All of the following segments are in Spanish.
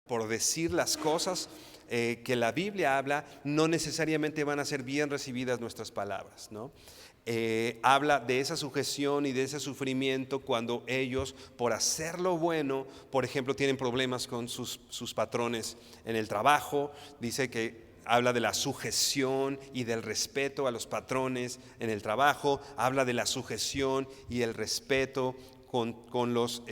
Por decir las cosas que la Biblia habla, no necesariamente van a ser bien recibidas nuestras palabras, ¿no? Habla de esa sujeción y de ese sufrimiento cuando ellos, por hacer lo bueno, por ejemplo, tienen problemas con sus patrones en el trabajo. Dice que habla de la sujeción y del respeto a los patrones en el trabajo. Habla de la sujeción y el respeto con los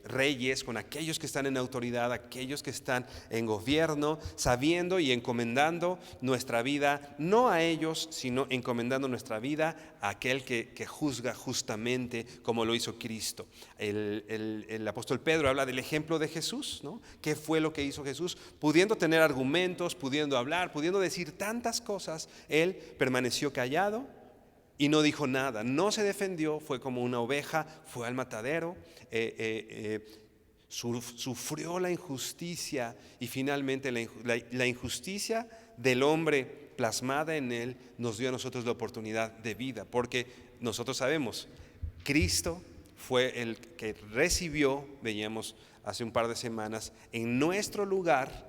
reyes, con aquellos que están en autoridad, aquellos que están en gobierno, sabiendo y encomendando nuestra vida, no a ellos, sino encomendando nuestra vida a aquel que juzga justamente, como lo hizo Cristo. El apóstol Pedro habla del ejemplo de Jesús, ¿no? ¿Qué fue lo que hizo Jesús? Pudiendo tener argumentos, pudiendo hablar, pudiendo decir tantas cosas, él permaneció callado y no dijo nada, no se defendió, fue como una oveja, fue al matadero, sufrió la injusticia y finalmente la injusticia del hombre plasmada en él nos dio a nosotros la oportunidad de vida, porque nosotros sabemos, Cristo fue el que recibió, veíamos hace un par de semanas, en nuestro lugar,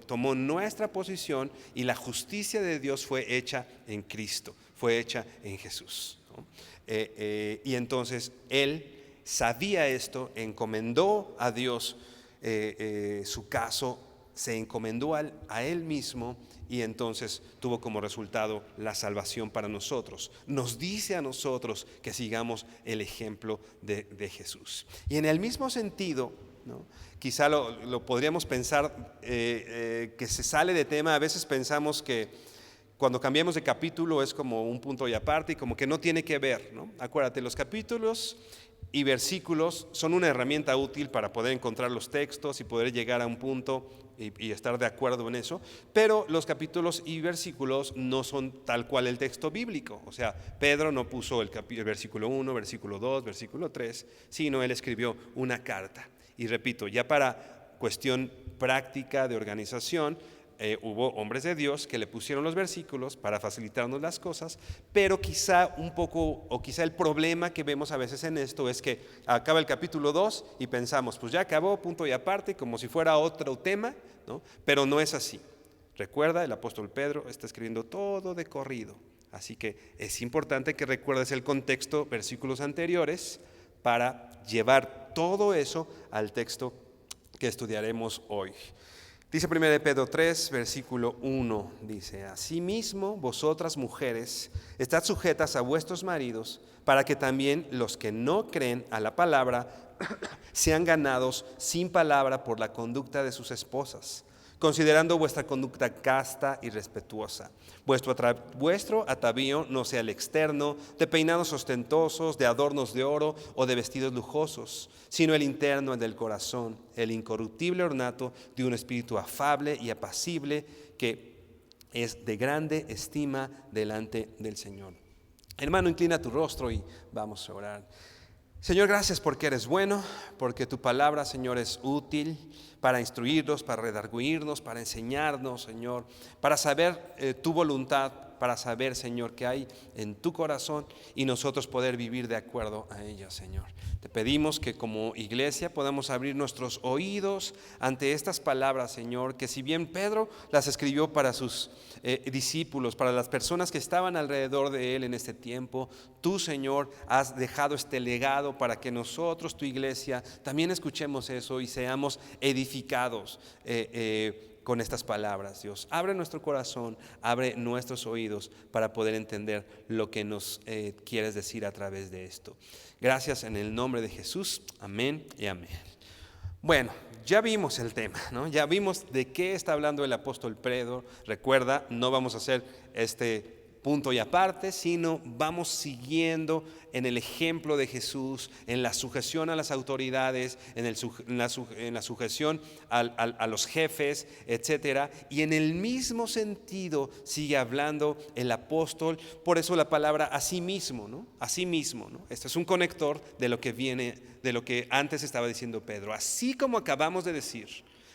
tomó nuestra posición, y la justicia de Dios fue hecha en Cristo, fue hecha en Jesús, ¿no? Y entonces Él sabía esto, encomendó a Dios su caso, se encomendó a Él mismo, y entonces tuvo como resultado la salvación para nosotros. Nos dice a nosotros que sigamos el ejemplo de Jesús. Y en el mismo sentido, ¿no? Quizá lo podríamos pensar que se sale de tema. A veces pensamos que cuando cambiamos de capítulo es como un punto y aparte y como que no tiene que ver, ¿no? Acuérdate, los capítulos y versículos son una herramienta útil para poder encontrar los textos y poder llegar a un punto y estar de acuerdo en eso, pero los capítulos y versículos no son tal cual el texto bíblico. O sea, Pedro no puso el versículo 1, versículo 2, versículo 3, sino él escribió una carta. Y repito, ya para cuestión práctica de organización, hubo hombres de Dios que le pusieron los versículos para facilitarnos las cosas, pero quizá un poco, o quizá el problema que vemos a veces en esto es que acaba el capítulo 2 y pensamos, pues ya acabó, punto y aparte, como si fuera otro tema, ¿no? Pero no es así. Recuerda, el apóstol Pedro está escribiendo todo de corrido, así que es importante que recuerdes el contexto, versículos anteriores, para llevar todo eso al texto que estudiaremos hoy. Dice 1 Pedro 3, versículo 1, dice: asimismo, vosotras mujeres, estad sujetas a vuestros maridos, para que también los que no creen a la palabra sean ganados sin palabra por la conducta de sus esposas, considerando vuestra conducta casta y respetuosa. Vuestro atavío no sea el externo, de peinados ostentosos, de adornos de oro o de vestidos lujosos, sino el interno, el del corazón, el incorruptible ornato de un espíritu afable y apacible, que es de grande estima delante del Señor. Hermano, inclina tu rostro y vamos a orar. Señor, gracias porque eres bueno, porque tu palabra, Señor, es útil para instruirnos, para redarguirnos, para enseñarnos, Señor, para saber tu voluntad, para saber, Señor, qué hay en tu corazón y nosotros poder vivir de acuerdo a ella, Señor. Te pedimos que como iglesia podamos abrir nuestros oídos ante estas palabras, Señor, que si bien Pedro las escribió para sus discípulos, para las personas que estaban alrededor de él en este tiempo, tú, Señor, has dejado este legado para que nosotros, tu iglesia, también escuchemos eso y seamos edificados con estas palabras. Dios, abre nuestro corazón, abre nuestros oídos para poder entender lo que nos quieres decir a través de esto. Gracias en el nombre de Jesús, amén y amén. Bueno, ya vimos el tema, ¿no? Ya vimos de qué está hablando el apóstol Pedro. Recuerda, no vamos a hacer este punto y aparte, sino vamos siguiendo en el ejemplo de Jesús, en la sujeción a las autoridades, en la sujeción a los jefes, etcétera. Y en el mismo sentido sigue hablando el apóstol, por eso la palabra asimismo, ¿no? Asimismo, ¿no? Esto es un conector de lo que viene, de lo que antes estaba diciendo Pedro. Así como acabamos de decir.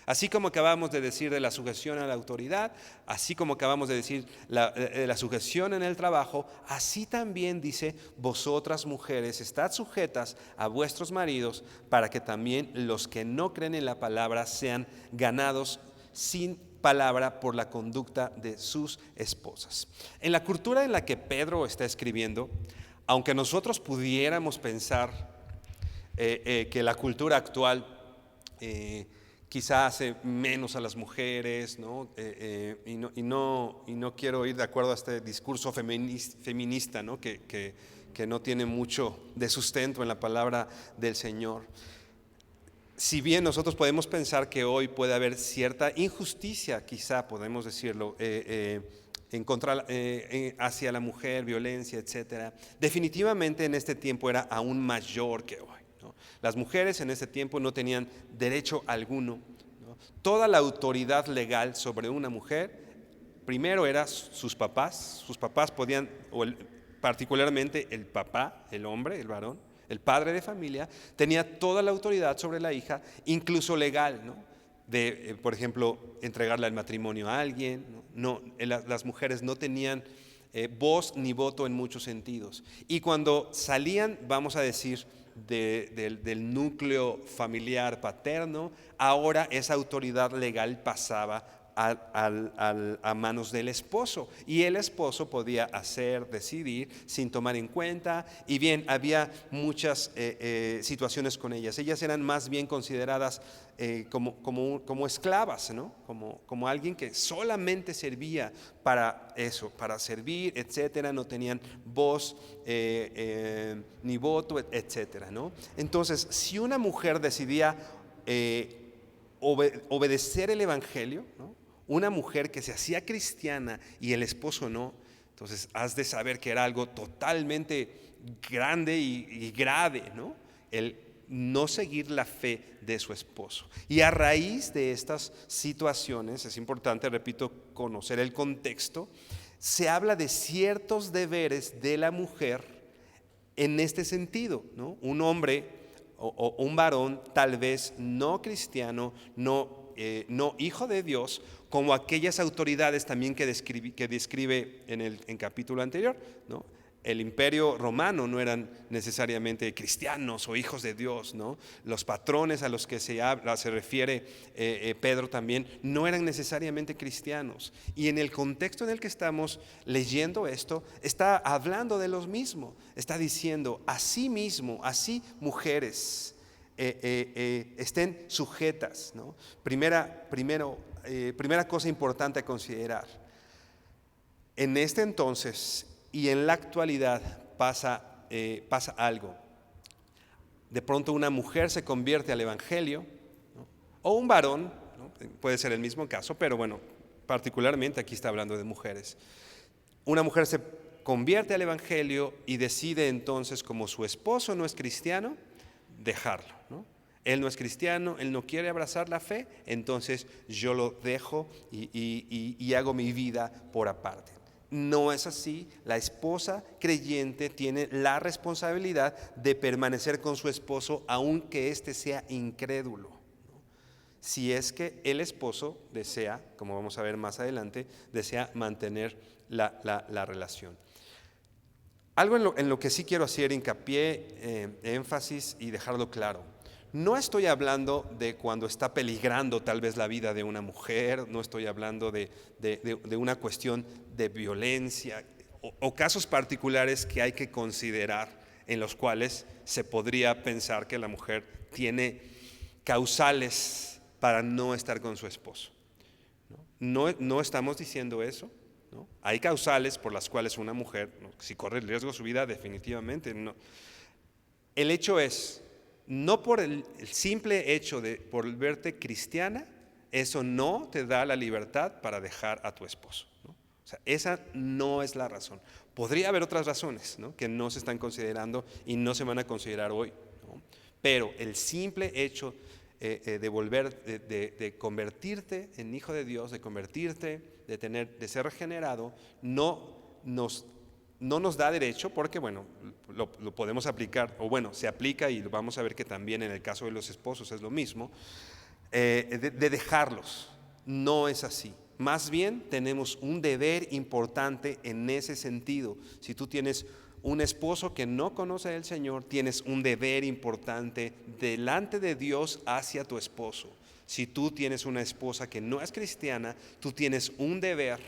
Así como acabamos de decir de la sujeción a la autoridad, así como acabamos de decir la sujeción en el trabajo, así también dice: vosotras mujeres, estad sujetas a vuestros maridos, para que también los que no creen en la palabra sean ganados sin palabra por la conducta de sus esposas. En la cultura en la que Pedro está escribiendo, aunque nosotros pudiéramos pensar que la cultura actual quizá hace menos a las mujeres, ¿no? Y no quiero ir de acuerdo a este discurso feminista, ¿no? Que no tiene mucho de sustento en la palabra del Señor. Si bien nosotros podemos pensar que hoy puede haber cierta injusticia, quizá podemos decirlo, hacia la mujer, violencia, etcétera, definitivamente en este tiempo era aún mayor que hoy. Las mujeres en ese tiempo no tenían derecho alguno, ¿no? Toda la autoridad legal sobre una mujer, primero era sus papás podían, particularmente el papá, el hombre, el varón, el padre de familia, tenía toda la autoridad sobre la hija, incluso legal, ¿no? De, por ejemplo, entregarle al matrimonio a alguien, ¿no? Las mujeres no tenían voz ni voto en muchos sentidos. Y cuando salían, vamos a decir, del núcleo familiar paterno, ahora esa autoridad legal pasaba a manos del esposo, y el esposo podía hacer, decidir sin tomar en cuenta. Y bien, había muchas situaciones con ellas. Ellas eran más bien consideradas como esclavas, ¿no? Como alguien que solamente servía para eso, para servir, etcétera. No tenían voz ni voto, etcétera, ¿no? Entonces, si una mujer decidía obedecer el evangelio, ¿no? Una mujer que se hacía cristiana y el esposo no, entonces has de saber que era algo totalmente grande y grave, ¿no? El no seguir la fe de su esposo. Y a raíz de estas situaciones, es importante, repito, conocer el contexto, se habla de ciertos deberes de la mujer en este sentido, ¿no? Un hombre o un varón, tal vez no cristiano, no hijo de Dios, como aquellas autoridades también que describe en capítulo anterior, ¿no? El imperio romano no eran necesariamente cristianos o hijos de Dios, ¿no? Los patrones a los que se refiere Pedro también no eran necesariamente cristianos. Y en el contexto en el que estamos leyendo esto, está hablando de lo mismo. Está diciendo: así mismo, así mujeres, estén sujetas, ¿no? Primera cosa importante a considerar. En este entonces y en la actualidad pasa algo. De pronto una mujer se convierte al evangelio, ¿no? O un varón, ¿no? Puede ser el mismo caso, pero bueno, particularmente aquí está hablando de mujeres. Una mujer se convierte al evangelio y decide entonces, como su esposo no es cristiano, dejarlo, ¿no? Él no es cristiano, él no quiere abrazar la fe, entonces yo lo dejo y hago mi vida por aparte. No es así. La esposa creyente tiene la responsabilidad de permanecer con su esposo aunque éste sea incrédulo, ¿no? Si es que el esposo desea, como vamos a ver más adelante, desea mantener la relación. Algo en lo que sí quiero hacer hincapié, énfasis y dejarlo claro. No estoy hablando de cuando está peligrando tal vez la vida de una mujer, no estoy hablando de una cuestión de violencia o casos particulares que hay que considerar, en los cuales se podría pensar que la mujer tiene causales para no estar con su esposo. No estamos diciendo eso, ¿no? Hay causales por las cuales una mujer, ¿no? Si corre el riesgo de su vida, definitivamente no. El hecho es, no por el simple hecho de por verte cristiana, eso no te da la libertad para dejar a tu esposo, ¿no? O sea, esa no es la razón. Podría haber otras razones, ¿no?, que no se están considerando y no se van a considerar hoy, ¿no? Pero el simple hecho de convertirte en hijo de Dios, de convertirte, de ser regenerado, no nos da derecho, porque bueno, lo podemos aplicar, o bueno, se aplica y vamos a ver que también en el caso de los esposos es lo mismo, de dejarlos. No es así. Más bien tenemos un deber importante en ese sentido. Si tú tienes un esposo que no conoce al Señor, tienes un deber importante delante de Dios hacia tu esposo. Si tú tienes una esposa que no es cristiana, tú tienes un deber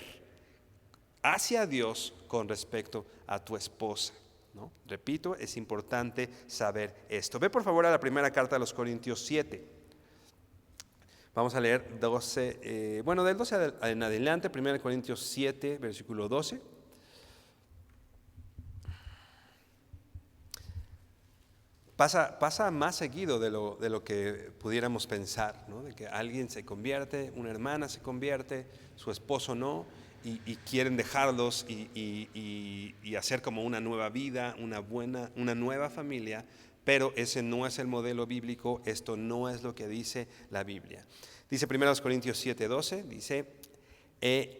hacia Dios con respecto a tu esposa, ¿no? Repito, es importante saber esto. Ve por favor a la primera carta a los Corintios 7. Vamos a leer 12, del 12 en adelante, 1 Corintios 7, versículo 12. Pasa más seguido de lo que pudiéramos pensar, ¿no? De que alguien se convierte, una hermana se convierte, su esposo no, y quieren dejarlos y hacer como una nueva vida, una nueva familia, pero ese no es el modelo bíblico, esto no es lo que dice la Biblia. Dice 1 Corintios 7:12, dice: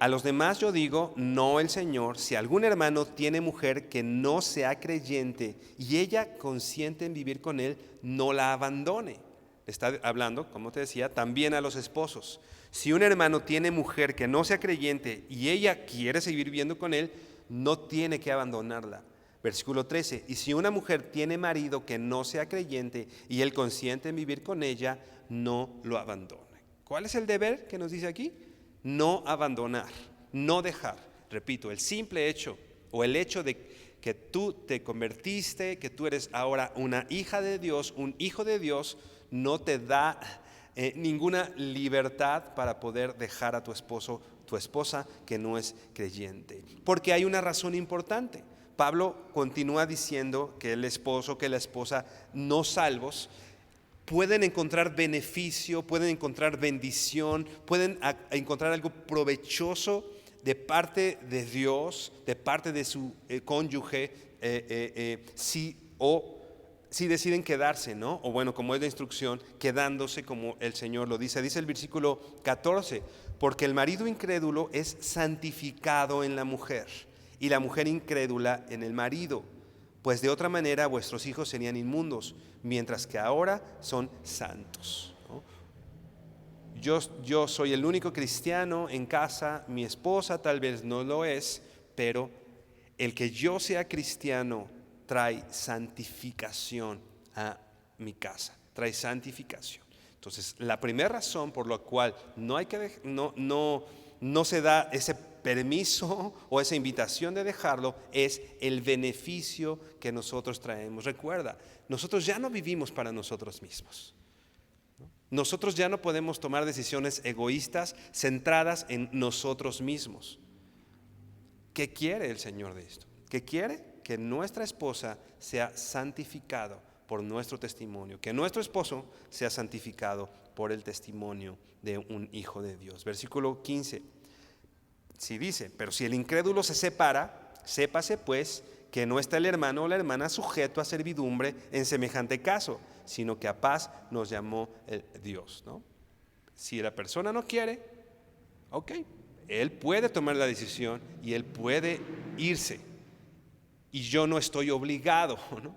a los demás yo digo, no el Señor, si algún hermano tiene mujer que no sea creyente y ella consiente en vivir con él, no la abandone. Está hablando, como te decía, también a los esposos. Si un hermano tiene mujer que no sea creyente y ella quiere seguir viviendo con él, no tiene que abandonarla. Versículo 13, y si una mujer tiene marido que no sea creyente y él consiente en vivir con ella, no lo abandone. ¿Cuál es el deber que nos dice aquí? No abandonar, no dejar. Repito, el simple hecho o el hecho de que tú te convertiste, que tú eres ahora una hija de Dios, un hijo de Dios, no te da ninguna libertad para poder dejar a tu esposo, tu esposa que no es creyente. Porque hay una razón importante. Pablo continúa diciendo que el esposo, que la esposa no salvos pueden encontrar beneficio, pueden encontrar bendición, pueden encontrar algo provechoso de parte de Dios, de parte de su cónyuge, si deciden quedarse, ¿no? O bueno, como es la instrucción, quedándose como el Señor lo dice. Dice el versículo 14, porque el marido incrédulo es santificado en la mujer y la mujer incrédula en el marido. Pues de otra manera vuestros hijos serían inmundos, mientras que ahora son santos, ¿no? Yo soy el único cristiano en casa, mi esposa tal vez no lo es, pero el que yo sea cristiano trae santificación a mi casa, trae santificación. Entonces, la primera razón por la cual no se da ese permiso o esa invitación de dejarlo es el beneficio que nosotros traemos. Recuerda, nosotros ya no vivimos para nosotros mismos. Nosotros ya no podemos tomar decisiones egoístas centradas en nosotros mismos. ¿Qué quiere el Señor de esto? ¿Qué quiere? Que nuestra esposa sea santificado por nuestro testimonio, que nuestro esposo sea santificado por el testimonio de un hijo de Dios. Versículo 15. Si dice, pero si el incrédulo se separa, sépase pues que no está el hermano o la hermana sujeto a servidumbre en semejante caso, sino que a paz nos llamó el Dios, ¿no? Si la persona no quiere, ok, él puede tomar la decisión y él puede irse. Y yo no estoy obligado, ¿no?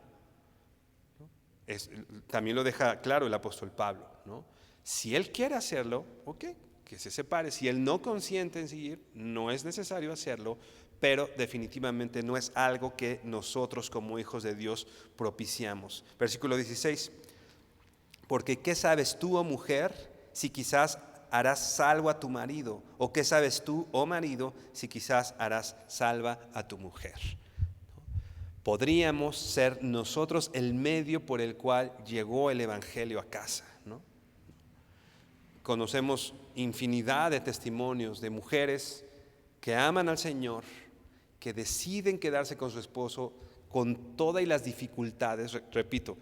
También lo deja claro el apóstol Pablo, ¿no? Si él quiere hacerlo, ok, que se separe. Si él no consiente en seguir, no es necesario hacerlo, pero definitivamente no es algo que nosotros como hijos de Dios propiciamos. Versículo 16, porque ¿qué sabes tú, oh mujer, si quizás harás salvo a tu marido? ¿O qué sabes tú, oh marido, si quizás harás salva a tu mujer? Podríamos ser nosotros el medio por el cual llegó el evangelio a casa, ¿no? Conocemos infinidad de testimonios de mujeres que aman al Señor, que deciden quedarse con su esposo con todas las dificultades. Repito,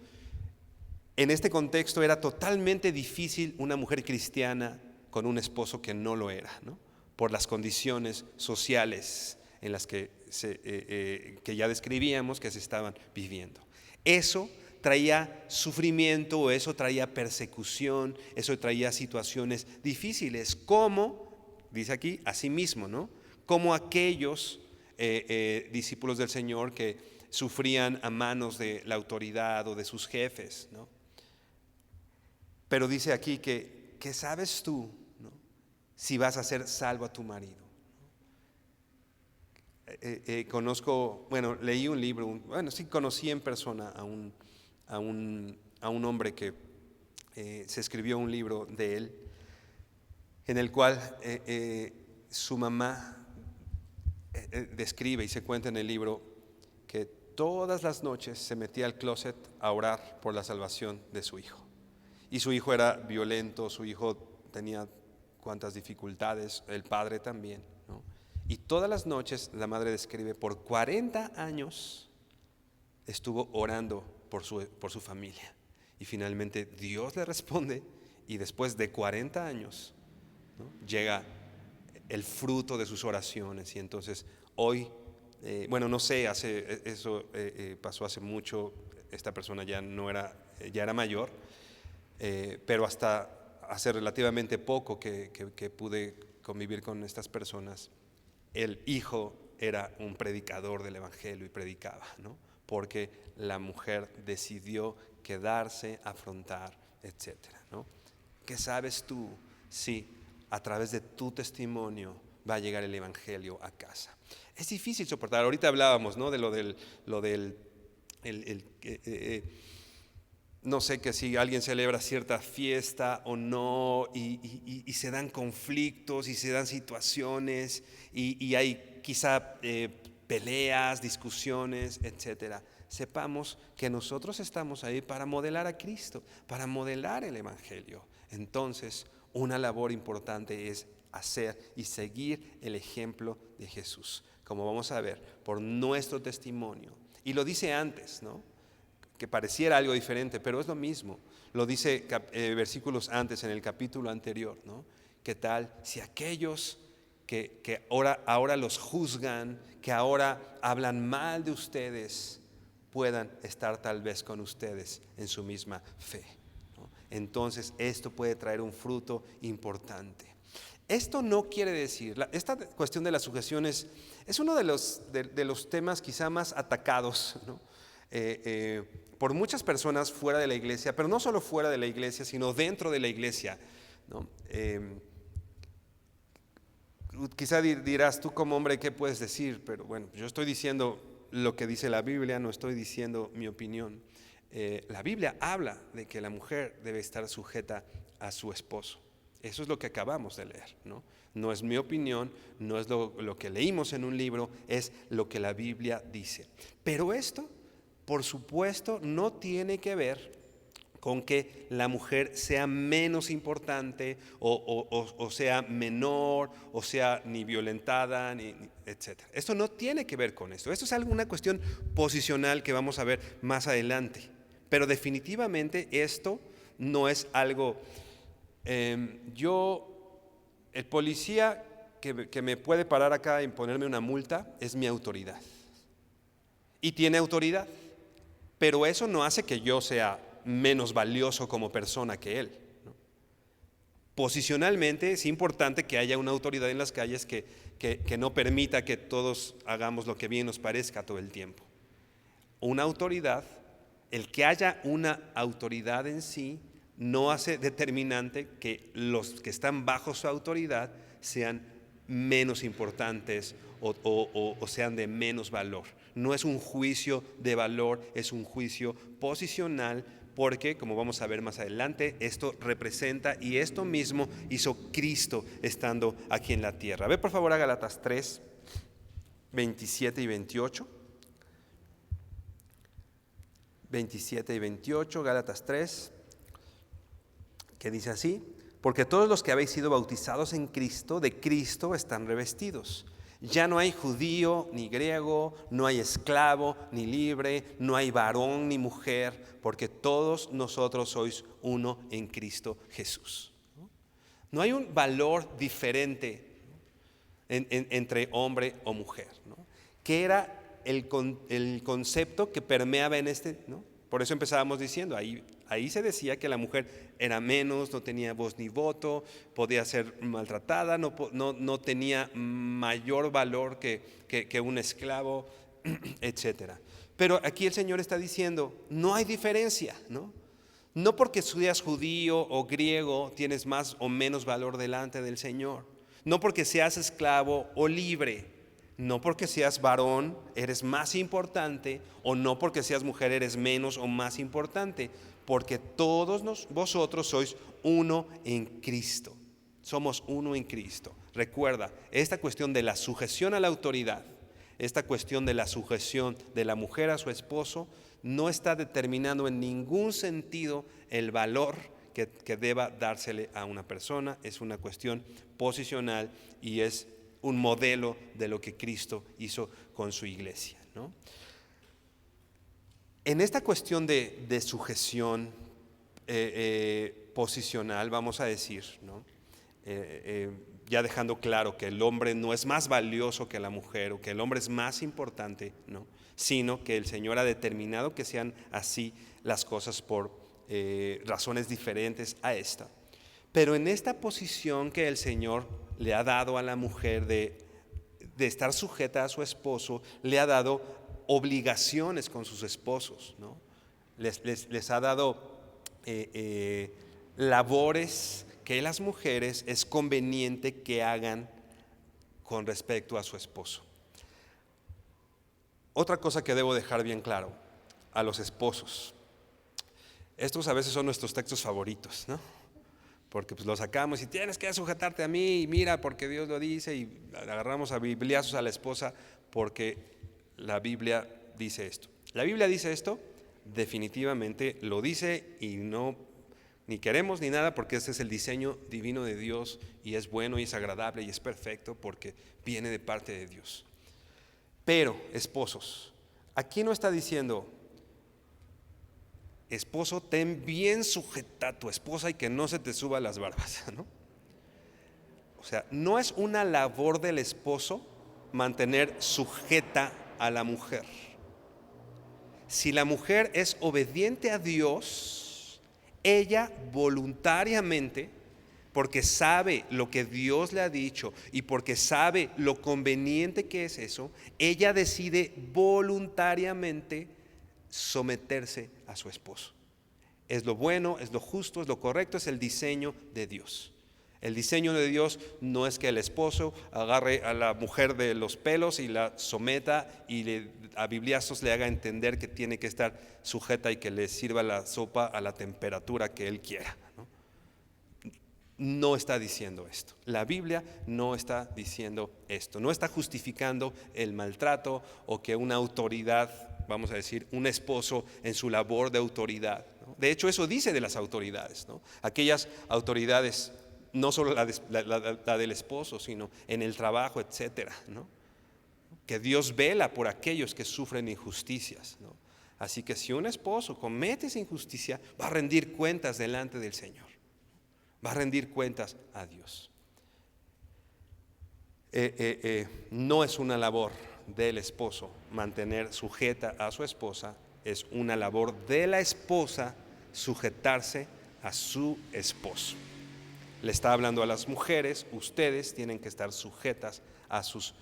en este contexto era totalmente difícil una mujer cristiana con un esposo que no lo era, ¿no? por las condiciones sociales en las que ya describíamos que se estaban viviendo. Eso traía sufrimiento, o eso traía persecución, eso traía situaciones difíciles, como, dice aquí, asimismo, ¿no? Como aquellos discípulos del Señor que sufrían a manos de la autoridad o de sus jefes, ¿no? Pero dice aquí que sabes tú, ¿no?, si vas a hacer salvo a tu marido. Leí un libro, sí conocí en persona a un hombre que se escribió un libro de él, en el cual su mamá describe y se cuenta en el libro que todas las noches se metía al closet a orar por la salvación de su hijo. Y su hijo era violento, su hijo tenía cuantas dificultades, el padre también, ¿no? Y todas las noches, la madre describe, por 40 años estuvo orando por su familia. Y finalmente Dios le responde, y después de 40 años, ¿no?, llega el fruto de sus oraciones. Y entonces hoy, no sé, pasó hace mucho, esta persona ya era mayor, pero hasta hace relativamente poco que pude convivir con estas personas, el hijo era un predicador del evangelio y predicaba, ¿no?, porque la mujer decidió quedarse, afrontar, etcétera, ¿no? ¿Qué sabes tú si a través de tu testimonio va a llegar el evangelio a casa? Es difícil soportar. Ahorita hablábamos, ¿no?, de lo del no sé, que si alguien celebra cierta fiesta o no, y se dan conflictos y se dan situaciones, y hay quizá peleas, discusiones, etcétera. Sepamos que nosotros estamos ahí para modelar a Cristo, para modelar el evangelio. Entonces, una labor importante es hacer y seguir el ejemplo de Jesús, como vamos a ver, por nuestro testimonio. Y lo dice antes, ¿no?, que pareciera algo diferente, pero es lo mismo. Lo dice versículos antes, en el capítulo anterior, ¿no? ¿Qué tal si aquellos que ahora los juzgan, que ahora hablan mal de ustedes, puedan estar tal vez con ustedes en su misma fe, ¿no? Entonces esto puede traer un fruto importante. Esto no quiere decir, esta cuestión de la sujeción es uno de los temas quizá más atacados, ¿no?, por muchas personas fuera de la iglesia, pero no solo fuera de la iglesia, sino dentro de la iglesia, ¿no? Quizá dirás, tú como hombre, ¿qué puedes decir? Pero bueno, yo estoy diciendo lo que dice la Biblia, no estoy diciendo mi opinión. La Biblia habla de que la mujer debe estar sujeta a su esposo. Eso es lo que acabamos de leer, ¿no? No es mi opinión, no es lo que leímos en un libro, es lo que la Biblia dice. Pero esto, por supuesto, no tiene que ver con que la mujer sea menos importante o sea menor, o sea ni violentada, etcétera. Esto no tiene que ver con esto. Esto es una cuestión posicional que vamos a ver más adelante. Pero definitivamente esto no es algo... el policía que me puede parar acá y ponerme una multa es mi autoridad. Y tiene autoridad. Pero eso no hace que yo sea menos valioso como persona que él, ¿no? Posicionalmente es importante que haya una autoridad en las calles que no permita que todos hagamos lo que bien nos parezca todo el tiempo. Una autoridad, el que haya una autoridad en sí, no hace determinante que los que están bajo su autoridad sean menos importantes o sean de menos valor. No es un juicio de valor, es un juicio posicional, porque, como vamos a ver más adelante, esto representa, y esto mismo hizo Cristo estando aquí en la tierra. Ve por favor a Gálatas 3, 27 y 28. 27 y 28, Gálatas 3, que dice así: porque todos los que habéis sido bautizados en Cristo, de Cristo están revestidos. Ya no hay judío ni griego, no hay esclavo ni libre, no hay varón ni mujer, porque todos nosotros sois uno en Cristo Jesús. No hay un valor diferente entre hombre o mujer, ¿no? ¿Qué era el concepto que permeaba en este, ¿no? Por eso empezábamos diciendo, ahí se decía que la mujer era menos, no tenía voz ni voto, podía ser maltratada, no tenía mayor valor que un esclavo, etcétera. Pero aquí el Señor está diciendo, no hay diferencia, ¿no? No porque seas judío o griego tienes más o menos valor delante del Señor. No porque seas esclavo o libre. No porque seas varón eres más importante, o no porque seas mujer eres menos o más importante, porque todos vosotros sois uno en Cristo. Somos uno en Cristo. Recuerda, esta cuestión de la sujeción a la autoridad, esta cuestión de la sujeción de la mujer a su esposo, no está determinando en ningún sentido el valor que deba dársele a una persona. Es una cuestión posicional y es un modelo de lo que Cristo hizo con su iglesia, ¿no? En esta cuestión de sujeción posicional, vamos a decir, ¿no? Ya dejando claro que el hombre no es más valioso que la mujer, o que el hombre es más importante, ¿no? Sino que el Señor ha determinado que sean así las cosas por razones diferentes a esta. Pero en esta posición que el Señor le ha dado a la mujer de estar sujeta a su esposo, le ha dado obligaciones con sus esposos, ¿no? Les ha dado labores que las mujeres es conveniente que hagan con respecto a su esposo. Otra cosa que debo dejar bien claro a los esposos, estos a veces son nuestros textos favoritos, ¿no? Porque pues lo sacamos y tienes que sujetarte a mí, y mira porque Dios lo dice, y agarramos a bibliazos a la esposa porque la Biblia dice esto. La Biblia dice esto, definitivamente lo dice, y no ni queremos ni nada, porque ese es el diseño divino de Dios, y es bueno y es agradable y es perfecto porque viene de parte de Dios. Pero, esposos, aquí no está diciendo: esposo, ten bien sujeta a tu esposa y que no se te suba las barbas, ¿no? O sea, no es una labor del esposo mantener sujeta a la mujer. Si la mujer es obediente a Dios, ella voluntariamente, porque sabe lo que Dios le ha dicho y porque sabe lo conveniente que es eso, ella decide voluntariamente someterse a su esposo. Es lo bueno, es lo justo, es lo correcto, es el diseño de Dios. El diseño de Dios no es que el esposo agarre a la mujer de los pelos y la someta y a bibliazos le haga entender que tiene que estar sujeta y que le sirva la sopa a la temperatura que él quiera, ¿no? No está diciendo esto. La Biblia no está diciendo esto. No está justificando el maltrato o que una autoridad, vamos a decir, un esposo en su labor de autoridad, ¿no? De hecho, eso dice de las autoridades, ¿no? Aquellas autoridades, no solo la del esposo, sino en el trabajo, etcétera, ¿no? Que Dios vela por aquellos que sufren injusticias, ¿no? Así que si un esposo comete esa injusticia, va a rendir cuentas delante del Señor. Va a rendir cuentas a Dios. No es una labor del esposo mantener sujeta a su esposa, es una labor de la esposa sujetarse a su esposo. Le está hablando a las mujeres: ustedes tienen que estar sujetas a sus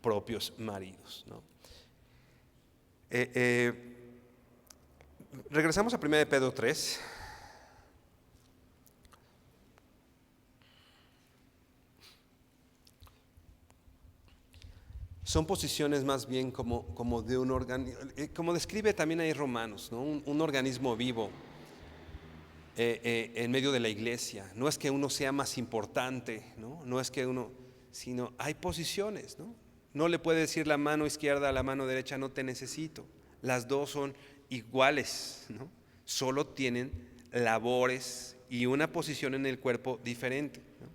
propios maridos, ¿no? Regresamos a 1 Pedro 3. Son posiciones más bien como de un organismo, como describe también ahí Romanos, ¿no? Un organismo vivo en medio de la iglesia. No es que uno sea más importante, ¿no? No es que uno, sino hay posiciones, ¿no? No le puede decir la mano izquierda a la mano derecha: no te necesito. Las dos son iguales, ¿no? Solo tienen labores y una posición en el cuerpo diferente, ¿no?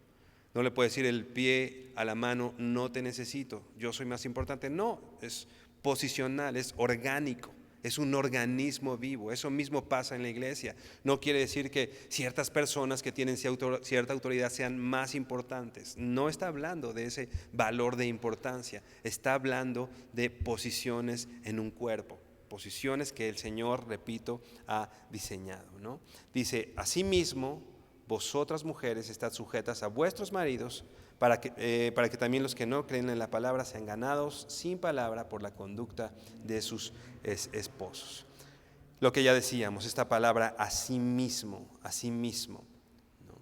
No le puede decir el pie a la mano: no te necesito, yo soy más importante. No, es posicional, es orgánico, es un organismo vivo. Eso mismo pasa en la iglesia. No quiere decir que ciertas personas que tienen cierta autoridad sean más importantes. No está hablando de ese valor de importancia. Está hablando de posiciones en un cuerpo. Posiciones que el Señor, repito, ha diseñado, ¿no? Dice, asimismo, vosotras mujeres estad sujetas a vuestros maridos, para que también los que no creen en la palabra sean ganados sin palabra por la conducta de sus esposos. Lo que ya decíamos, esta palabra asimismo, ¿no?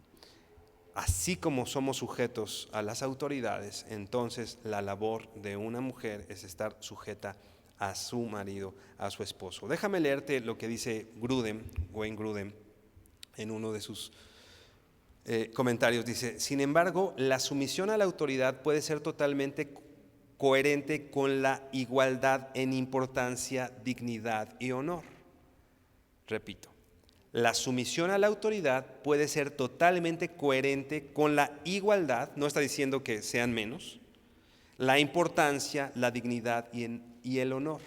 Así como somos sujetos a las autoridades, entonces la labor de una mujer es estar sujeta a su marido, a su esposo. Déjame leerte lo que dice Wayne Grudem, en uno de sus comentarios. Dice, sin embargo, la sumisión a la autoridad puede ser totalmente coherente con la igualdad en importancia, dignidad y honor. Repito, la sumisión a la autoridad puede ser totalmente coherente con la igualdad, no está diciendo que sean menos, la importancia, la dignidad y el honor.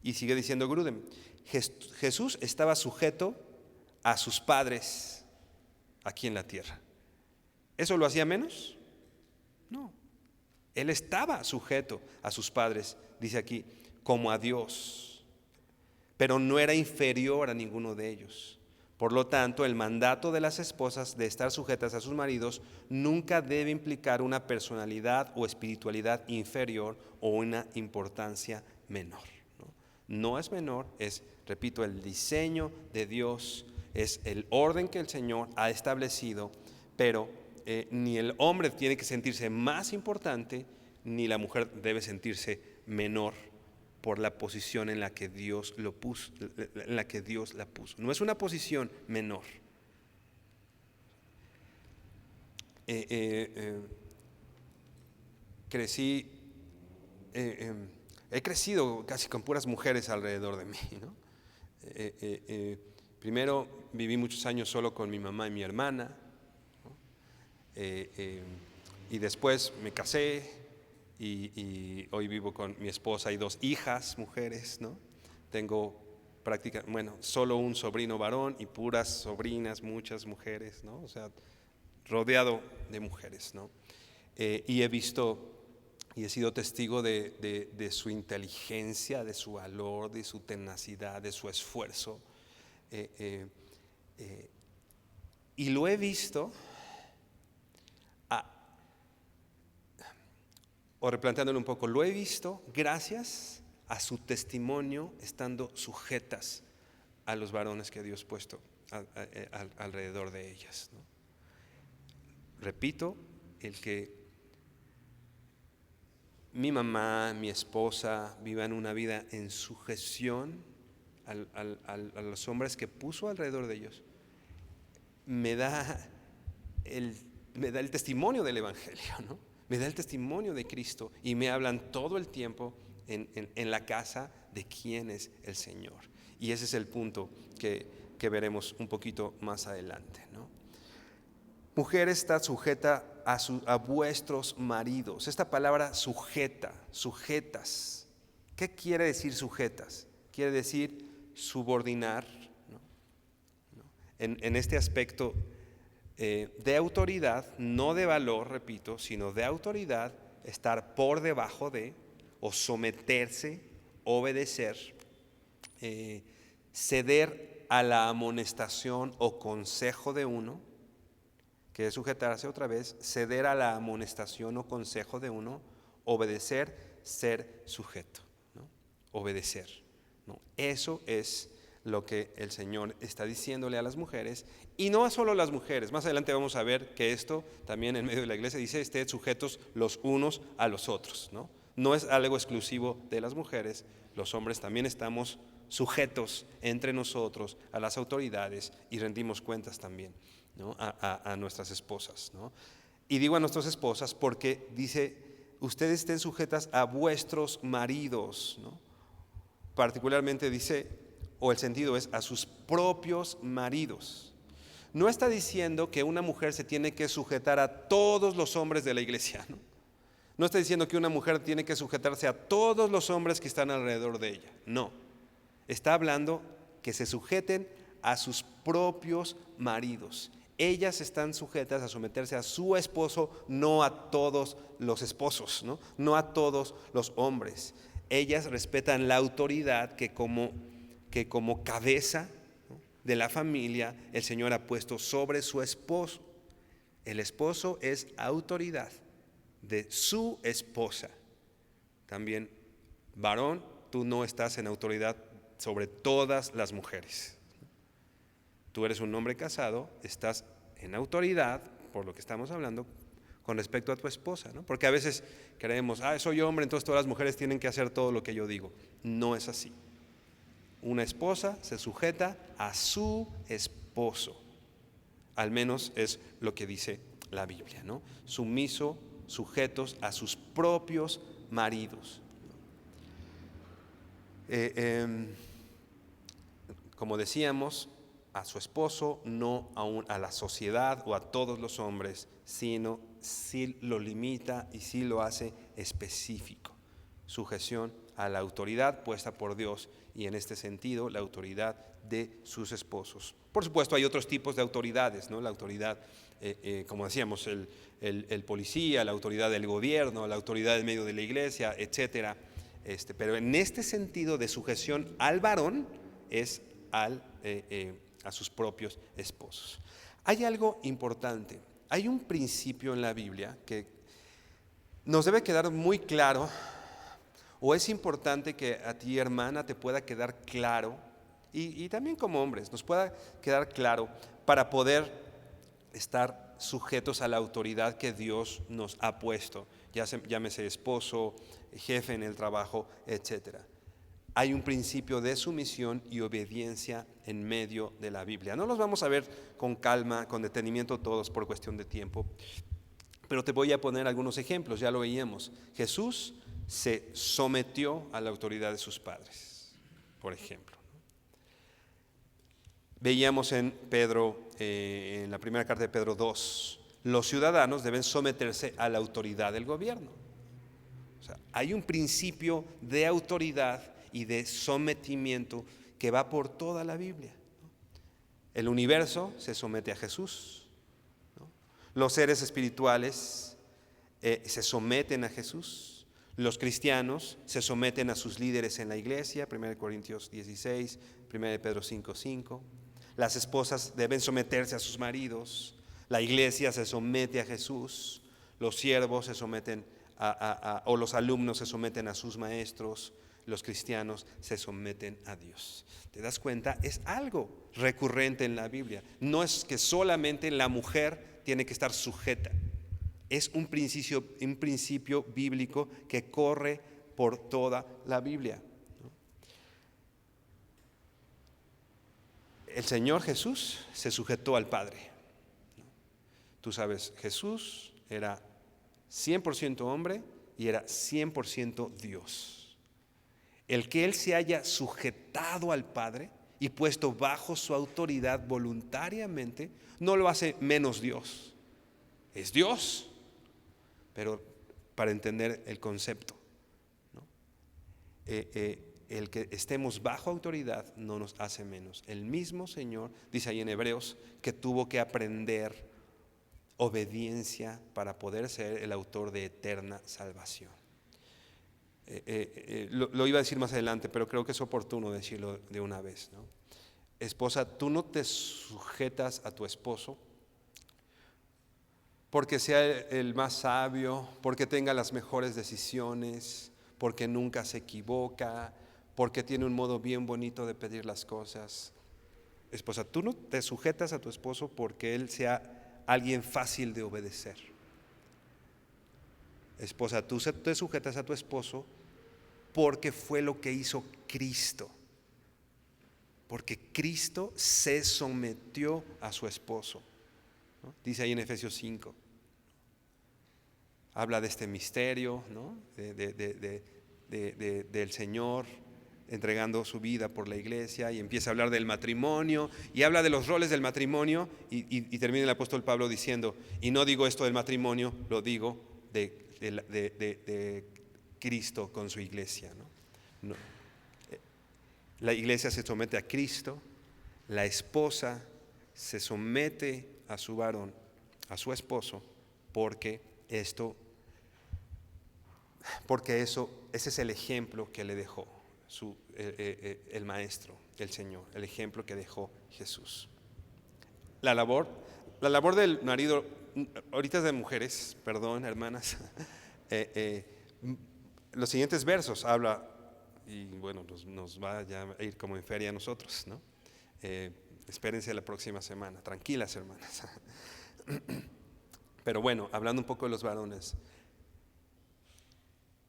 Y sigue diciendo Grudem, Jesús estaba sujeto a sus padres aquí en la tierra. ¿Eso lo hacía menos? No. Él estaba sujeto a sus padres, dice aquí, como a Dios, pero no era inferior a ninguno de ellos. Por lo tanto, el mandato de las esposas de estar sujetas a sus maridos nunca debe implicar una personalidad o espiritualidad inferior o una importancia menor. No es menor, es, repito, el diseño de Dios, es el orden que el Señor ha establecido, pero ni el hombre tiene que sentirse más importante, ni la mujer debe sentirse menor por la posición en la que Dios lo puso, en la que Dios la puso. No es una posición menor. He crecido casi con puras mujeres alrededor de mí, ¿no? Primero viví muchos años solo con mi mamá y mi hermana, ¿no? Y después me casé y hoy vivo con mi esposa y 2 hijas mujeres, ¿no? Tengo solo un sobrino varón y puras sobrinas, muchas mujeres, ¿no? O sea, rodeado de mujeres, ¿no? Y he visto y he sido testigo de su inteligencia, de su valor, de su tenacidad, de su esfuerzo. Y lo he visto, o replanteándolo un poco, lo he visto gracias a su testimonio estando sujetas a los varones que Dios ha puesto alrededor de ellas, ¿no? Repito, el que mi mamá, mi esposa vivan una vida en sujeción a los hombres que puso alrededor de ellos, me da el testimonio del Evangelio, ¿no? Me da el testimonio de Cristo y me hablan todo el tiempo en la casa de quién es el Señor. Y ese es el punto que veremos un poquito más adelante, ¿no? Mujer, está sujeta a vuestros maridos. Esta palabra sujetas. ¿Qué quiere decir sujetas? Quiere decir subordinar, ¿no? En este aspecto de autoridad, no de valor, repito, sino de autoridad, estar por debajo de, o someterse, obedecer, ceder a la amonestación o consejo de uno, que es sujetarse otra vez, ceder a la amonestación o consejo de uno, obedecer, ser sujeto, ¿no? Obedecer, ¿no? Eso es lo que el Señor está diciéndole a las mujeres, y no a solo las mujeres. Más adelante vamos a ver que esto también en medio de la iglesia dice, estén sujetos los unos a los otros, ¿no? No es algo exclusivo de las mujeres, los hombres también estamos sujetos entre nosotros a las autoridades y rendimos cuentas también, ¿no? a nuestras esposas, ¿no? Y digo a nuestras esposas porque dice, ustedes estén sujetas a vuestros maridos, ¿no? Particularmente dice, o el sentido es a sus propios maridos. No está diciendo que una mujer se tiene que sujetar a todos los hombres de la iglesia, ¿no? No está diciendo que una mujer tiene que sujetarse a todos los hombres que están alrededor de ella, no. Está hablando que se sujeten a sus propios maridos. Ellas están sujetas a someterse a su esposo, no a todos los esposos, no a todos los hombres. Ellas respetan la autoridad que como cabeza, ¿no?, de la familia, el Señor ha puesto sobre su esposo. El esposo es autoridad de su esposa. También, varón, tú no estás en autoridad sobre todas las mujeres. Tú eres un hombre casado, estás en autoridad, por lo que estamos hablando, con respecto a tu esposa, ¿no? Porque a veces creemos, soy hombre, entonces todas las mujeres tienen que hacer todo lo que yo digo. No es así. Una esposa se sujeta a su esposo. Al menos es lo que dice la Biblia, ¿no? Sumiso, sujetos a sus propios maridos. Como decíamos, a su esposo, no a la sociedad o a todos los hombres, sino sí lo limita y sí lo hace específico. Sujeción a la autoridad puesta por Dios y en este sentido la autoridad de sus esposos. Por supuesto hay otros tipos de autoridades, ¿no? La autoridad, como decíamos, el policía, la autoridad del gobierno, la autoridad en medio de la iglesia, etcétera. Pero en este sentido de sujeción al varón es a sus propios esposos. Hay algo importante, hay un principio en la Biblia que nos debe quedar muy claro, o es importante que a ti, hermana, te pueda quedar claro, y también como hombres, nos pueda quedar claro para poder estar sujetos a la autoridad que Dios nos ha puesto, llámese esposo, jefe en el trabajo, etcétera. Hay un principio de sumisión y obediencia en medio de la Biblia. No los vamos a ver con calma, con detenimiento todos por cuestión de tiempo, pero te voy a poner algunos ejemplos, ya lo veíamos. Jesús se sometió a la autoridad de sus padres, por ejemplo. Veíamos en Pedro, en la primera carta de Pedro 2, los ciudadanos deben someterse a la autoridad del gobierno. O sea, hay un principio de autoridad y de sometimiento que va por toda la Biblia, ¿no? El universo se somete a Jesús, ¿no? Los seres espirituales se someten a Jesús. Los cristianos se someten a sus líderes en la iglesia, 1 Corintios 16, 1 Pedro 5:5. Las esposas deben someterse a sus maridos. La iglesia se somete a Jesús. Los siervos se someten o los alumnos se someten a sus maestros. Los cristianos se someten a Dios. ¿Te das cuenta? Es algo recurrente en la Biblia. No es que solamente la mujer tiene que estar sujeta. Es un principio bíblico que corre por toda la Biblia, ¿no? El Señor Jesús se sujetó al Padre, ¿no? Tú sabes, Jesús era 100% hombre y era 100% Dios. El que Él se haya sujetado al Padre y puesto bajo su autoridad voluntariamente, no lo hace menos Dios. Es Dios, pero para entender el concepto, ¿no? El que estemos bajo autoridad no nos hace menos. El mismo Señor, dice ahí en Hebreos, que tuvo que aprender obediencia para poder ser el autor de eterna salvación. Lo iba a decir más adelante, pero creo que es oportuno decirlo de una vez, ¿no? Esposa, tú no te sujetas a tu esposo porque sea el más sabio, porque tenga las mejores decisiones, porque nunca se equivoca, porque tiene un modo bien bonito de pedir las cosas. Esposa, tú no te sujetas a tu esposo porque él sea alguien fácil de obedecer. Esposa, tú te sujetas a tu esposo porque fue lo que hizo Cristo. Porque Cristo se sometió a su esposo, ¿no? Dice ahí en Efesios 5. Habla de este misterio, ¿no? Del Señor entregando su vida por la iglesia, y empieza a hablar del matrimonio y habla de los roles del matrimonio y termina el apóstol Pablo diciendo, y no digo esto del matrimonio, lo digo de Cristo con su iglesia, ¿no? La iglesia se somete a Cristo, la esposa se somete a su varón, a su esposo, porque eso, ese es el ejemplo que le dejó el maestro, el Señor, el ejemplo que dejó Jesús. La labor del marido, ahorita es de mujeres, perdón, hermanas. Los siguientes versos habla, y bueno, nos va ya a ir como en feria a nosotros, ¿no? Espérense la próxima semana, tranquilas, hermanas. Pero bueno, hablando un poco de los varones,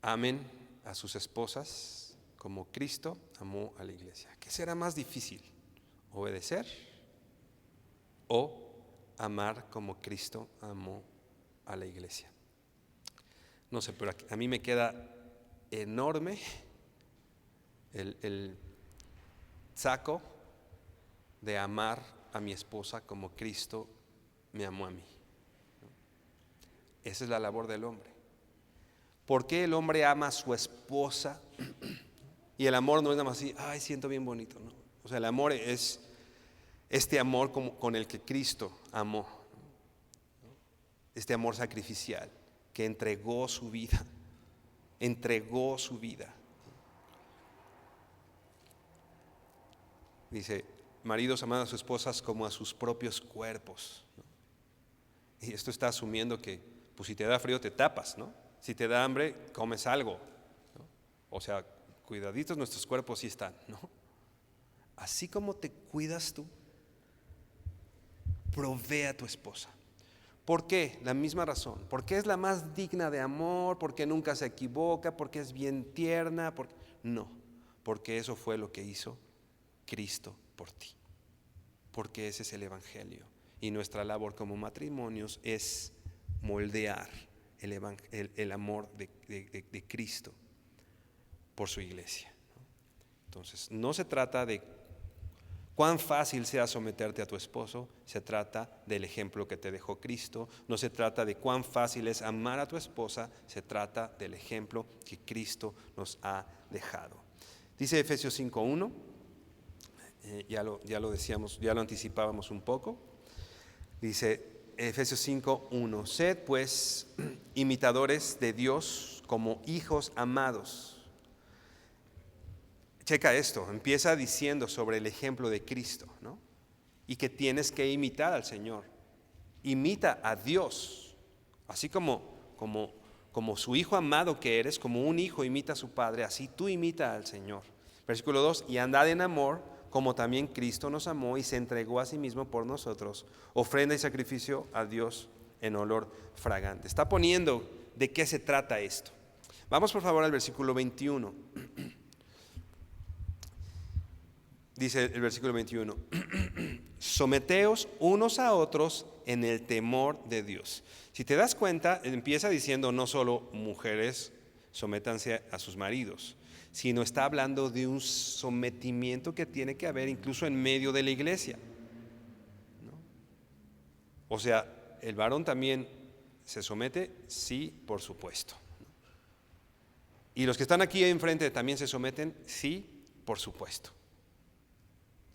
amen a sus esposas como Cristo amó a la iglesia. ¿Qué será más difícil? ¿Obedecer o amar como Cristo amó a la iglesia? No sé, pero a mí me queda enorme el saco de amar a mi esposa como Cristo me amó a mí. Esa es la labor del hombre. ¿Por qué el hombre ama a su esposa? Y el amor no es nada más así, ay, siento bien bonito, ¿no? O sea, el amor es este amor con el que Cristo amó, este amor sacrificial que entregó su vida, Dice, maridos amad a sus esposas como a sus propios cuerpos, ¿no? Y esto está asumiendo que, pues si te da frío te tapas, ¿no? Si te da hambre, comes algo, ¿no? O sea, cuidaditos nuestros cuerpos sí están, ¿no? Así como te cuidas tú, provee a tu esposa. ¿Por qué? La misma razón. Porque es la más digna de amor, porque nunca se equivoca, porque es bien tierna. No, porque eso fue lo que hizo Cristo por ti. Porque ese es el Evangelio. Y nuestra labor como matrimonios es moldear el amor de Cristo por su iglesia. Entonces, no se trata de cuán fácil sea someterte a tu esposo, se trata del ejemplo que te dejó Cristo. No se trata de cuán fácil es amar a tu esposa, se trata del ejemplo que Cristo nos ha dejado. Dice Efesios 5:1, ya lo decíamos, ya lo anticipábamos un poco. Dice Efesios 5:1, sed pues imitadores de Dios como hijos amados. Checa esto, empieza diciendo sobre el ejemplo de Cristo, ¿no? Y que tienes que imitar al Señor. Imita a Dios, así como su hijo amado que eres, como un hijo imita a su padre, así tú imita al Señor. Versículo 2, y andad en amor, como también Cristo nos amó y se entregó a sí mismo por nosotros, ofrenda y sacrificio a Dios en olor fragante. Está poniendo de qué se trata esto. Vamos por favor al versículo 21. Dice el versículo 21, someteos unos a otros en el temor de Dios. Si te das cuenta, empieza diciendo no solo mujeres sométanse a sus maridos, sino está hablando de un sometimiento que tiene que haber incluso en medio de la iglesia, ¿no? O sea, ¿el varón también se somete? Sí, por supuesto. ¿Y los que están aquí enfrente también se someten? Sí, por supuesto.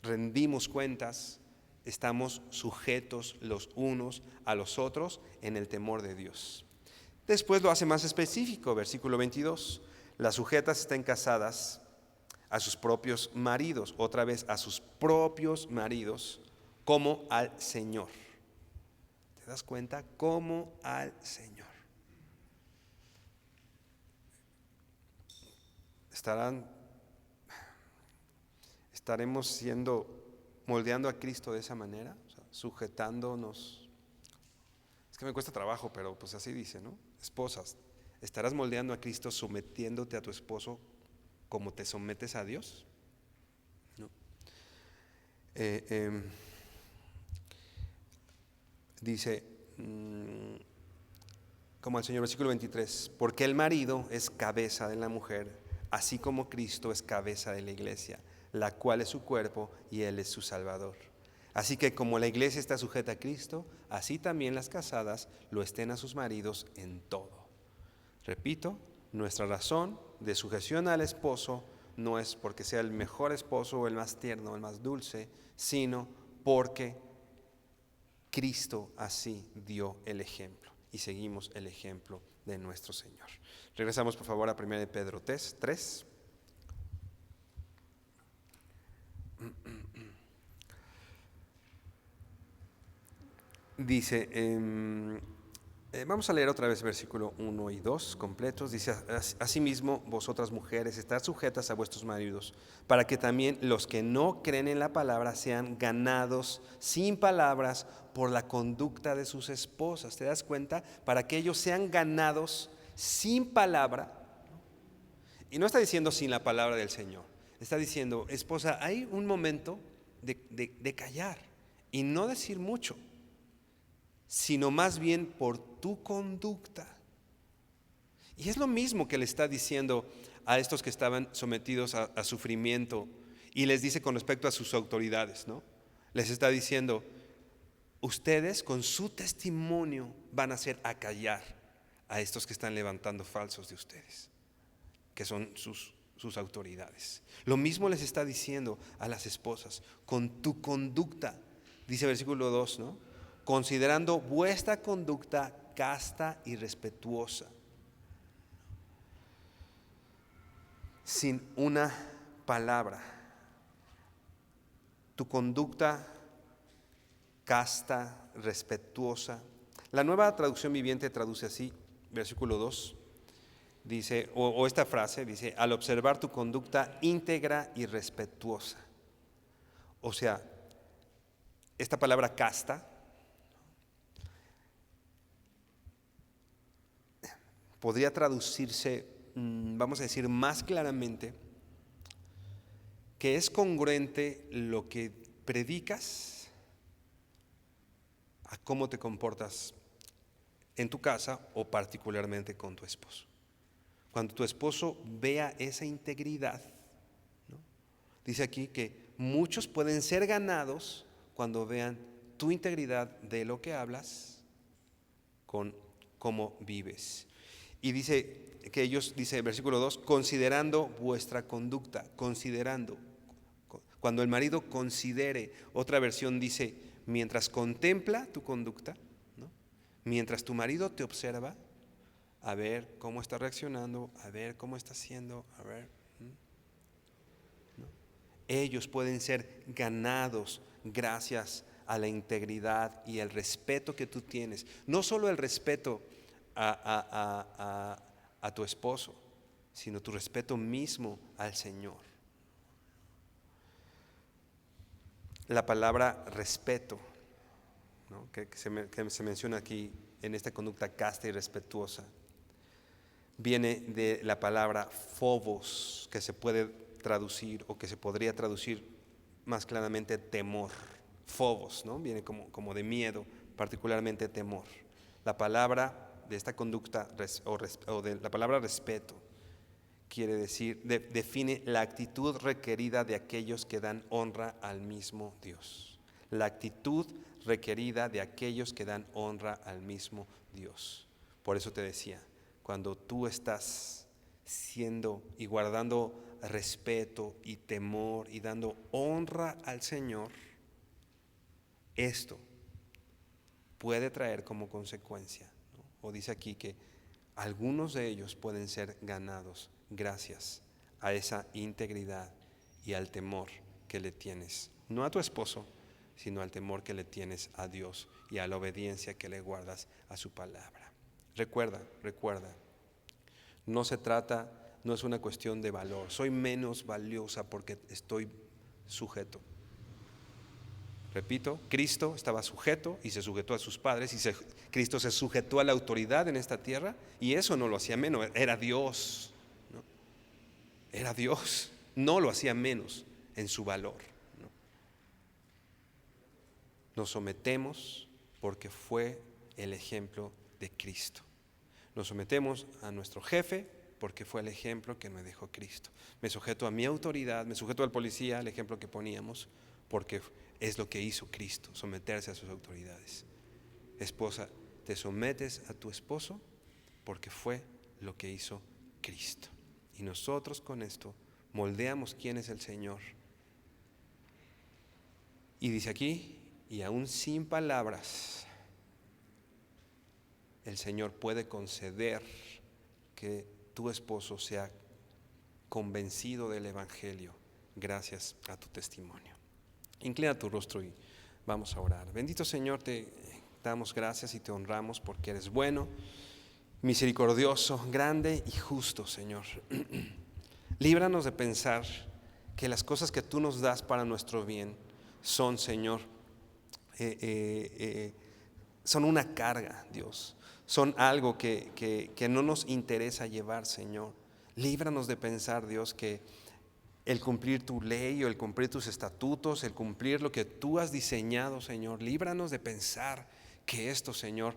Rendimos cuentas, estamos sujetos los unos a los otros en el temor de Dios. Después lo hace más específico, versículo 22. Las sujetas estén casadas a sus propios maridos, otra vez a sus propios maridos, como al Señor. ¿Te das cuenta? Como al Señor. ¿Estaremos moldeando a Cristo de esa manera? O sea, sujetándonos. Es que me cuesta trabajo, pero pues así dice, ¿no? Esposas, ¿estarás moldeando a Cristo sometiéndote a tu esposo como te sometes a Dios? ¿No? Dice, como el Señor, versículo 23, porque el marido es cabeza de la mujer, así como Cristo es cabeza de la iglesia, la cual es su cuerpo y Él es su Salvador. Así que como la iglesia está sujeta a Cristo, así también las casadas lo estén a sus maridos en todo. Repito, nuestra razón de sujeción al esposo no es porque sea el mejor esposo o el más tierno o el más dulce, sino porque Cristo así dio el ejemplo y seguimos el ejemplo de nuestro Señor. Regresamos por favor a 1 de Pedro 3. Dice, vamos a leer otra vez versículo 1 y 2 completos. Dice, asimismo vosotras mujeres, estad sujetas a vuestros maridos, para que también los que no creen en la palabra sean ganados sin palabras por la conducta de sus esposas. ¿Te das cuenta? Para que ellos sean ganados sin palabra. Y no está diciendo sin la palabra del Señor. Está diciendo, esposa, hay un momento de callar y no decir mucho, sino más bien por tu conducta. Y es lo mismo que le está diciendo a estos que estaban sometidos a sufrimiento, y les dice con respecto a sus autoridades, ¿no? Les está diciendo, ustedes con su testimonio van a hacer acallar a estos que están levantando falsos de ustedes, que son sus autoridades. Lo mismo les está diciendo a las esposas, con tu conducta, dice versículo 2, ¿no? Considerando vuestra conducta casta y respetuosa, sin una palabra. Tu conducta casta, respetuosa. La Nueva Traducción Viviente traduce así, versículo 2, dice, o esta frase dice, al observar tu conducta íntegra y respetuosa. O sea, esta palabra casta podría traducirse, vamos a decir más claramente, que es congruente lo que predicas a cómo te comportas en tu casa o particularmente con tu esposo. Cuando tu esposo vea esa integridad, ¿no? Dice aquí que muchos pueden ser ganados cuando vean tu integridad de lo que hablas con cómo vives. Y dice que ellos, dice versículo 2, considerando vuestra conducta, considerando. Cuando el marido considere, otra versión dice, mientras contempla tu conducta, ¿no? Mientras tu marido te observa, a ver cómo está reaccionando, a ver cómo está haciendo, a ver. ¿No? Ellos pueden ser ganados gracias a la integridad y el respeto que tú tienes. No solo el respeto a tu esposo, sino tu respeto mismo al Señor. La palabra respeto, ¿no? que se menciona aquí en esta conducta casta y respetuosa, viene de la palabra phobos, que se puede traducir o que se podría traducir más claramente temor. Phobos, ¿no? Viene como de miedo, particularmente temor. La palabra de esta conducta o de la palabra respeto quiere decir, define la actitud requerida de aquellos que dan honra al mismo Dios. La actitud requerida de aquellos que dan honra al mismo Dios. Por eso te decía, cuando tú estás siendo y guardando respeto y temor y dando honra al Señor, esto puede traer como consecuencia, ¿no? O dice aquí que algunos de ellos pueden ser ganados gracias a esa integridad y al temor que le tienes, no a tu esposo, sino al temor que le tienes a Dios y a la obediencia que le guardas a su palabra. Recuerda, no se trata, no es una cuestión de valor. Soy menos valiosa porque estoy sujeto. Repito, Cristo estaba sujeto y se sujetó a sus padres y Cristo se sujetó a la autoridad en esta tierra y eso no lo hacía menos, era Dios, ¿no? Era Dios, no lo hacía menos en su valor, ¿no? Nos sometemos porque fue el ejemplo de Cristo. Nos sometemos a nuestro jefe porque fue el ejemplo que me dejó Cristo. Me sujeto a mi autoridad, me sujeto al policía, el ejemplo que poníamos, porque es lo que hizo Cristo, someterse a sus autoridades. Esposa, te sometes a tu esposo porque fue lo que hizo Cristo. Y nosotros con esto moldeamos quién es el Señor. Y dice aquí, y aún sin palabras, el Señor puede conceder que tu esposo sea convencido del Evangelio gracias a tu testimonio. Inclina tu rostro y vamos a orar. Bendito Señor, te damos gracias y te honramos porque eres bueno, misericordioso, grande y justo, Señor. Líbranos de pensar que las cosas que tú nos das para nuestro bien son, Señor, son una carga, Dios. Son algo que no nos interesa llevar, Señor. Líbranos de pensar, Dios, que el cumplir tu ley o el cumplir tus estatutos, el cumplir lo que tú has diseñado, Señor, líbranos de pensar que esto, Señor,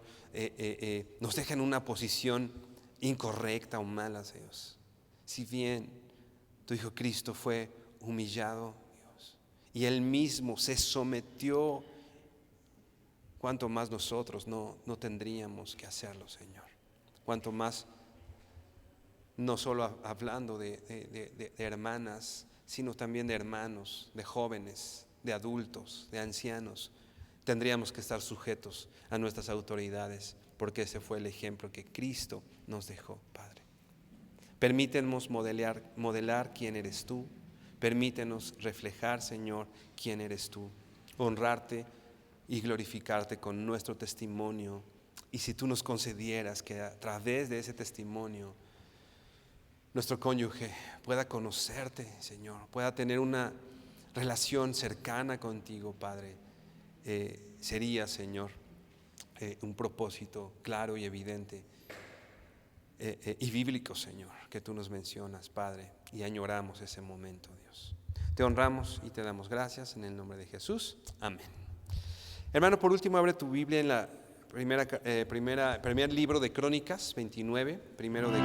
nos deja en una posición incorrecta o mala, Dios. Si bien tu Hijo Cristo fue humillado, Dios, y Él mismo se sometió, cuánto más nosotros no tendríamos que hacerlo, Señor. Cuánto más, no solo hablando de hermanas, sino también de hermanos, de jóvenes, de adultos, de ancianos, tendríamos que estar sujetos a nuestras autoridades, porque ese fue el ejemplo que Cristo nos dejó, Padre. Permítenos modelar quién eres tú. Permítenos reflejar, Señor, quién eres tú. Honrarte y glorificarte con nuestro testimonio. Y si tú nos concedieras que a través de ese testimonio nuestro cónyuge pueda conocerte, Señor, pueda tener una relación cercana contigo, Padre, sería, Señor, un propósito claro y evidente y bíblico, Señor, que tú nos mencionas, Padre, y añoramos ese momento, Dios. Te honramos y te damos gracias en el nombre de Jesús. Amén. Hermano, por último, abre tu Biblia en la primer libro de Crónicas, 29, primero de